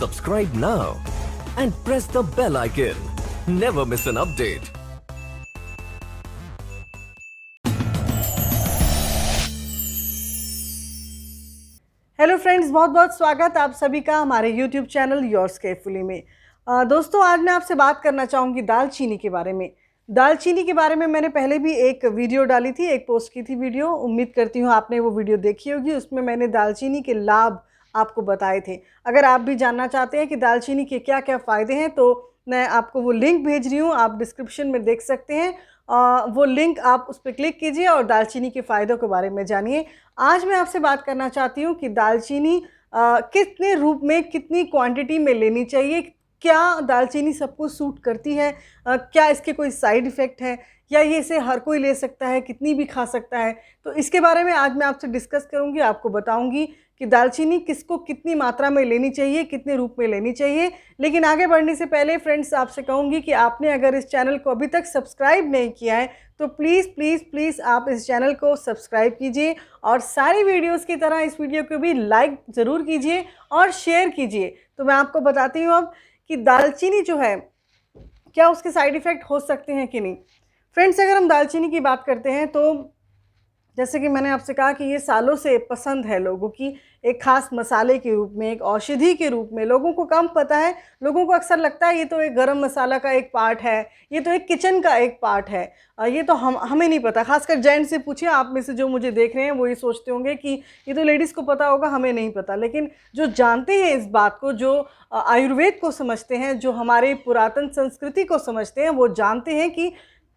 Subscribe now and press the bell icon. Never miss an update. Hello friends, बहुत बहुत स्वागत आप सभी का हमारे यूट्यूब चैनल योर्स केयरफुली में। दोस्तों, आज मैं आपसे बात करना चाहूँगी दालचीनी के बारे में। दालचीनी के बारे में मैंने पहले भी एक वीडियो डाली थी, एक पोस्ट की थी वीडियो। उम्मीद करती हूँ आपने वो वीडियो देखी होगी। उसमें मैंने दालचीनी के लाभ आपको बताए थे। अगर आप भी जानना चाहते हैं कि दालचीनी के क्या क्या फ़ायदे हैं तो मैं आपको वो लिंक भेज रही हूँ, आप डिस्क्रिप्शन में देख सकते हैं। वो लिंक आप उस पर क्लिक कीजिए और दालचीनी के फ़ायदों के बारे में जानिए। आज मैं आपसे बात करना चाहती हूँ कि दालचीनी कितने रूप में, कितनी क्वांटिटी में लेनी चाहिए, क्या दालचीनी सबको सूट करती है, क्या इसके कोई साइड इफ़ेक्ट है या ये इसे हर कोई ले सकता है, कितनी भी खा सकता है। तो इसके बारे में आज मैं आपसे डिस्कस करूँगी, आपको बताऊँगी कि दालचीनी किसको कितनी मात्रा में लेनी चाहिए, कितने रूप में लेनी चाहिए। लेकिन आगे बढ़ने से पहले फ्रेंड्स आपसे कहूँगी कि आपने अगर इस चैनल को अभी तक सब्सक्राइब नहीं किया है तो प्लीज़ प्लीज़ प्लीज़ आप इस चैनल को सब्सक्राइब कीजिए और सारी वीडियोस की तरह इस वीडियो को भी लाइक ज़रूर कीजिए और शेयर कीजिए। तो मैं आपको बताती हूँ अब कि दालचीनी जो है, क्या उसके साइड इफ़ेक्ट हो सकते हैं कि नहीं। फ्रेंड्स, अगर हम दालचीनी की बात करते हैं तो जैसे कि मैंने आपसे कहा कि ये सालों से पसंद है लोगों की, एक ख़ास मसाले के रूप में, एक औषधि के रूप में। लोगों को कम पता है, लोगों को अक्सर लगता है ये तो एक गरम मसाला का एक पार्ट है, ये तो एक किचन का एक पार्ट है। ये तो हमें नहीं पता। खासकर जेंट्स से पूछिए, आप में से जो मुझे देख रहे हैं वो ये सोचते होंगे कि ये तो लेडीज़ को पता होगा, हमें नहीं पता। लेकिन जो जानते हैं इस बात को, जो आयुर्वेद को समझते हैं, जो हमारे पुरातन संस्कृति को समझते हैं, वो जानते हैं कि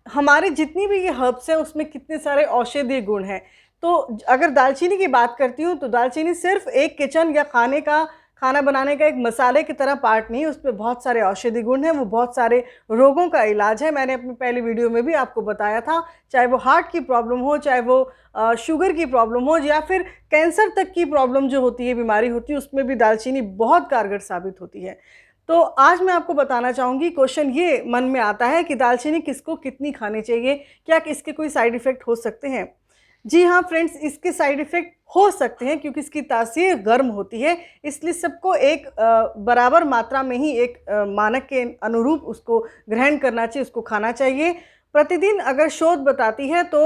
हमारे जितनी भी ये हर्ब्स हैं उसमें कितने सारे औषधीय गुण हैं। तो अगर दालचीनी की बात करती हूँ तो दालचीनी सिर्फ एक किचन या खाना बनाने का एक मसाले की तरह पार्ट नहीं है, उसमें बहुत सारे औषधि गुण हैं, वो बहुत सारे रोगों का इलाज है। मैंने अपनी पहली वीडियो में भी आपको बताया था, चाहे वो हार्ट की प्रॉब्लम हो, चाहे वो शुगर की प्रॉब्लम हो या फिर कैंसर तक की प्रॉब्लम जो होती है, बीमारी होती है, उसमें भी दालचीनी बहुत कारगर साबित होती है। तो आज मैं आपको बताना चाहूँगी, क्वेश्चन ये मन में आता है कि दालचीनी किसको कितनी खानी चाहिए, क्या इसके कोई साइड इफ़ेक्ट हो सकते हैं। जी हाँ फ्रेंड्स, इसके साइड इफ़ेक्ट हो सकते हैं क्योंकि इसकी तासीर गर्म होती है, इसलिए सबको एक बराबर मात्रा में ही, एक मानक के अनुरूप उसको ग्रहण करना चाहिए, उसको खाना चाहिए। प्रतिदिन अगर शोध बताती है तो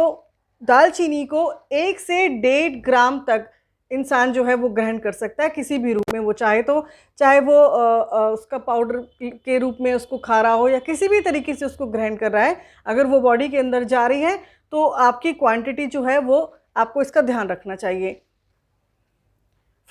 दालचीनी को 1 से 1.5 ग्राम तक इंसान जो है वो ग्रहण कर सकता है किसी भी रूप में वो चाहे तो, चाहे वो उसका पाउडर के रूप में उसको खा रहा हो या किसी भी तरीके से उसको ग्रहण कर रहा है। अगर वो बॉडी के अंदर जा रही है तो आपकी क्वांटिटी जो है वो आपको इसका ध्यान रखना चाहिए।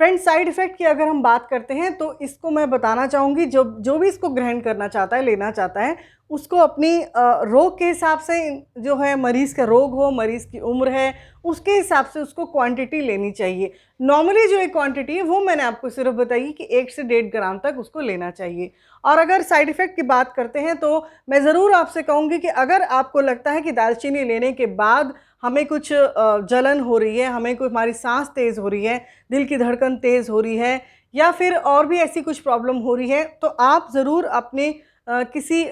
फ्रेंड्स, साइड इफ़ेक्ट की अगर हम बात करते हैं तो इसको मैं बताना चाहूँगी, जो भी इसको ग्रहण करना चाहता है, लेना चाहता है, उसको अपनी रोग के हिसाब से, जो है मरीज़ का रोग हो, मरीज़ की उम्र है, उसके हिसाब से उसको क्वांटिटी लेनी चाहिए। नॉर्मली जो एक क्वांटिटी है वो मैंने आपको सिर्फ बताई कि 1 से 1.5 ग्राम तक उसको लेना चाहिए। और अगर साइड इफ़ेक्ट की बात करते हैं तो मैं ज़रूर आपसे कहूँगी कि अगर आपको लगता है कि दालचीनी लेने के बाद हमें कुछ जलन हो रही है, हमें कोई, हमारी सांस तेज़ हो रही है, दिल की धड़कन तेज़ हो रही है या फिर और भी ऐसी कुछ प्रॉब्लम हो रही है, तो आप ज़रूर अपने किसी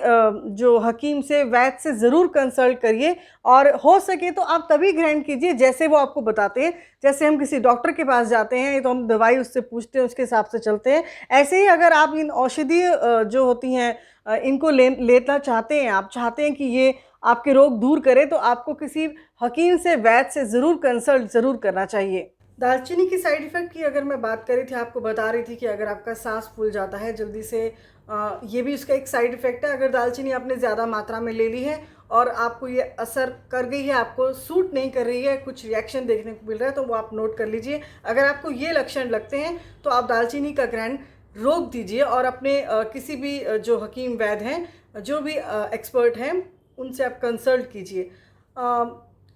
जो हकीम से, वैद्य से ज़रूर कंसल्ट करिए। और हो सके तो आप तभी ग्रहण कीजिए जैसे वो आपको बताते हैं। जैसे हम किसी डॉक्टर के पास जाते हैं तो हम दवाई उससे पूछते हैं, उसके हिसाब से चलते हैं। ऐसे ही अगर आप इन औषधीय जो होती हैं इनको लेना चाहते हैं, आप चाहते हैं कि ये आपके रोग दूर करे, तो आपको किसी हकीम से, वैद्य से ज़रूर कंसल्ट ज़रूर करना चाहिए। दालचीनी की साइड इफ़ेक्ट की अगर मैं बात करी थी, आपको बता रही थी कि अगर आपका सांस फूल जाता है जल्दी से, ये भी उसका एक साइड इफ़ेक्ट है। अगर दालचीनी आपने ज़्यादा मात्रा में ले ली है और आपको ये असर कर गई है, आपको सूट नहीं कर रही है, कुछ रिएक्शन देखने को मिल रहा है, तो वो आप नोट कर लीजिए। अगर आपको ये लक्षण लगते हैं तो आप दालचीनी का ग्रहण रोक दीजिए और अपने किसी भी जो हकीम वैद्य हैं, जो भी एक्सपर्ट हैं, उनसे आप कंसल्ट कीजिए।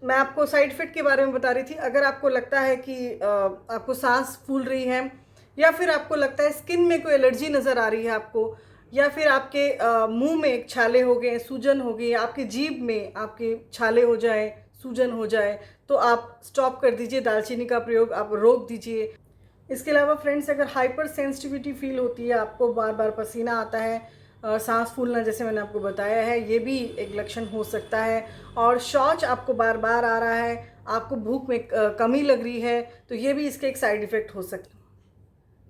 मैं आपको साइड इफ़ेक्ट के बारे में बता रही थी। अगर आपको लगता है कि आपको सांस फूल रही है या फिर आपको लगता है स्किन में कोई एलर्जी नज़र आ रही है आपको, या फिर आपके मुंह में एक छाले हो गए, सूजन हो गई, आपकी जीभ में आपके छाले हो जाए, सूजन हो जाए, तो आप स्टॉप कर दीजिए, दालचीनी का प्रयोग आप रोक दीजिए। इसके अलावा फ्रेंड्स, अगर हाइपर सेंसिटिविटी फील होती है, आपको बार बार पसीना आता है, सांस फूलना, जैसे मैंने आपको बताया है, ये भी एक लक्षण हो सकता है, और शौच आपको बार बार आ रहा है, आपको भूख में कमी लग रही है, तो ये भी इसके एक साइड इफ़ेक्ट हो सकता है।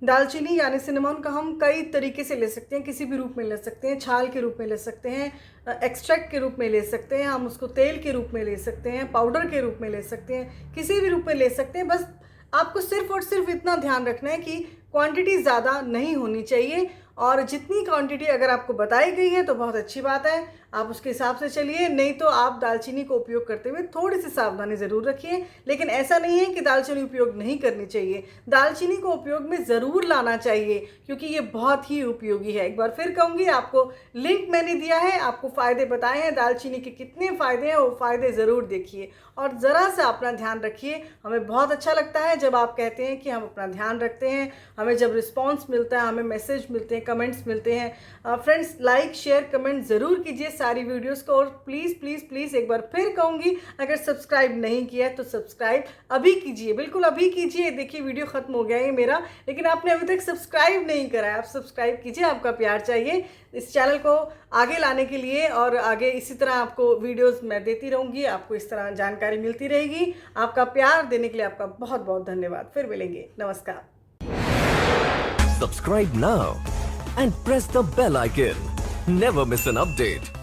दालचीनी यानी सिनेमन का हम कई तरीके से ले सकते हैं, किसी भी रूप में ले सकते हैं, छाल के रूप में ले सकते हैं, एक्सट्रैक्ट के रूप में ले सकते हैं, हम उसको तेल के रूप में ले सकते हैं, पाउडर के रूप में ले सकते हैं, किसी भी रूप में ले सकते हैं। बस आपको सिर्फ और सिर्फ इतना ध्यान रखना है कि क्वांटिटी ज़्यादा नहीं होनी चाहिए, और जितनी क्वांटिटी अगर आपको बताई गई है तो बहुत अच्छी बात है, आप उसके हिसाब से चलिए। नहीं तो आप दालचीनी को उपयोग करते हुए थोड़ी सी सावधानी ज़रूर रखिए, लेकिन ऐसा नहीं है कि दालचीनी उपयोग नहीं करनी चाहिए। दालचीनी को उपयोग में ज़रूर लाना चाहिए क्योंकि ये बहुत ही उपयोगी है। एक बार फिर कहूँगी, आपको लिंक मैंने दिया है, आपको फ़ायदे बताए हैं, दालचीनी के कितने फ़ायदे हैं वो फ़ायदे ज़रूर देखिए और ज़रा सा अपना ध्यान रखिए। हमें बहुत अच्छा लगता है जब आप कहते हैं कि हम अपना ध्यान रखते हैं, हमें जब रिस्पॉन्स मिलता है, हमें मैसेज मिलते हैं, कमेंट्स मिलते हैं। फ्रेंड्स, लाइक शेयर कमेंट ज़रूर कीजिए सारी वीडियोस को, और प्लीज़ प्लीज़ प्लीज़ एक बार फिर कहूँगी, अगर सब्सक्राइब नहीं किया है तो सब्सक्राइब अभी कीजिए, बिल्कुल अभी कीजिए। देखिए वीडियो ख़त्म हो गया है मेरा, लेकिन आपने अभी तक सब्सक्राइब नहीं करा है, आप सब्सक्राइब कीजिए, आपका प्यार चाहिए इस चैनल को आगे लाने के लिए, और आगे इसी तरह आपको वीडियोस मैं देती रहूँगी, आपको इस तरह जानकारी मिलती रहेगी। आपका प्यार देने के लिए आपका बहुत बहुत धन्यवाद। फिर मिलेंगे, नमस्कार। Subscribe now and press the bell icon. Never miss an update.